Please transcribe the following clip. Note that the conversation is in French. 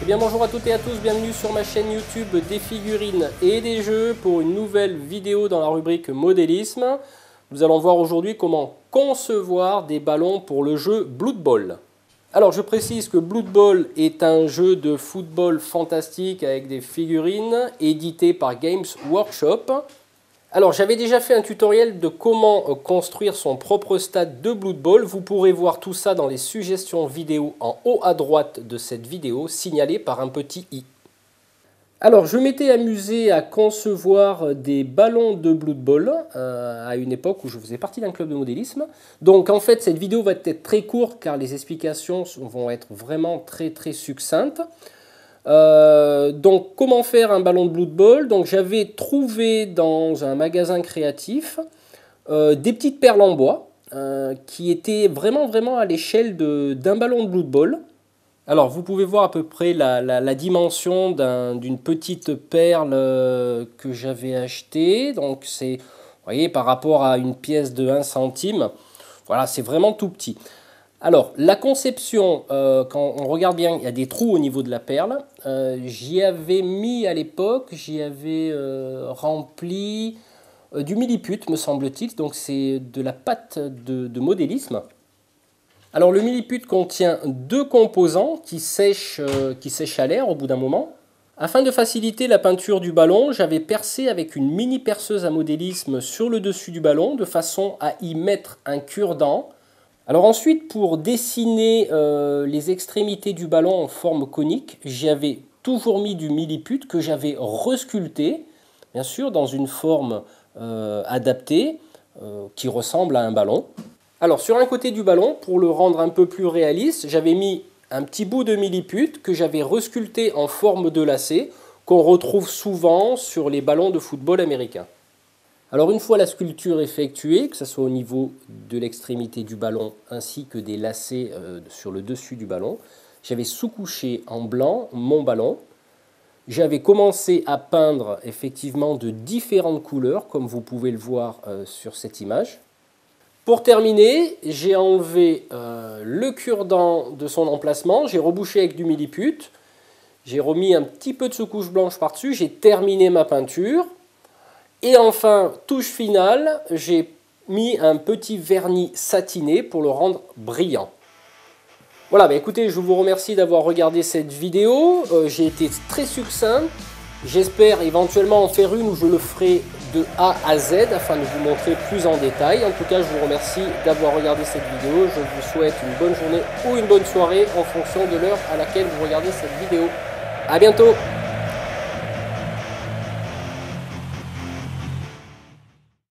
Eh bien bonjour à toutes et à tous, bienvenue sur ma chaîne YouTube des figurines et des jeux pour une nouvelle vidéo dans la rubrique modélisme. Nous allons voir aujourd'hui comment concevoir des ballons pour le jeu Blood Bowl. Alors je précise que Blood Bowl est un jeu de football fantastique avec des figurines édité par Games Workshop. Alors j'avais déjà fait un tutoriel de comment construire son propre stade de Blood Bowl. Vous pourrez voir tout ça dans les suggestions vidéo en haut à droite de cette vidéo, signalée par un petit i. Alors je m'étais amusé à concevoir des ballons de Blood Bowl à une époque où je faisais partie d'un club de modélisme. Donc en fait cette vidéo va être très courte car les explications vont être vraiment très succinctes. Donc comment faire un ballon de Blood Bowl? Donc j'avais trouvé dans un magasin créatif des petites perles en bois qui étaient vraiment à l'échelle d'un ballon de Blood Bowl. Alors vous pouvez voir à peu près la dimension d'une petite perle que j'avais achetée. Donc c'est, vous voyez, par rapport à une pièce de 1 centime, voilà, c'est vraiment tout petit. Alors, la conception, quand on regarde bien, il y a des trous au niveau de la perle. J'y avais mis à l'époque, j'y avais rempli du milliput, me semble-t-il. Donc, c'est de la pâte de modélisme. Alors, le milliput contient 2 composants qui sèchent à l'air au bout d'un moment. Afin de faciliter la peinture du ballon, j'avais percé avec une mini perceuse à modélisme sur le dessus du ballon de façon à y mettre un cure-dent. Alors ensuite, pour dessiner les extrémités du ballon en forme conique, j'y avais toujours mis du milliput que j'avais resculpté, bien sûr, dans une forme adaptée qui ressemble à un ballon. Alors sur un côté du ballon, pour le rendre un peu plus réaliste, j'avais mis un petit bout de milliput que j'avais resculpté en forme de lacet, qu'on retrouve souvent sur les ballons de football américains. Alors une fois la sculpture effectuée, que ce soit au niveau de l'extrémité du ballon ainsi que des lacets sur le dessus du ballon, j'avais sous-couché en blanc mon ballon. J'avais commencé à peindre effectivement de différentes couleurs, comme vous pouvez le voir sur cette image. Pour terminer, j'ai enlevé le cure-dent de son emplacement, j'ai rebouché avec du milliput, j'ai remis un petit peu de sous-couche blanche par-dessus, j'ai terminé ma peinture. Et enfin, touche finale, j'ai mis un petit vernis satiné pour le rendre brillant. Voilà, bah écoutez, je vous remercie d'avoir regardé cette vidéo. J'ai été très succinct. J'espère éventuellement en faire une où je le ferai de A à Z afin de vous montrer plus en détail. En tout cas, je vous remercie d'avoir regardé cette vidéo. Je vous souhaite une bonne journée ou une bonne soirée en fonction de l'heure à laquelle vous regardez cette vidéo. À bientôt!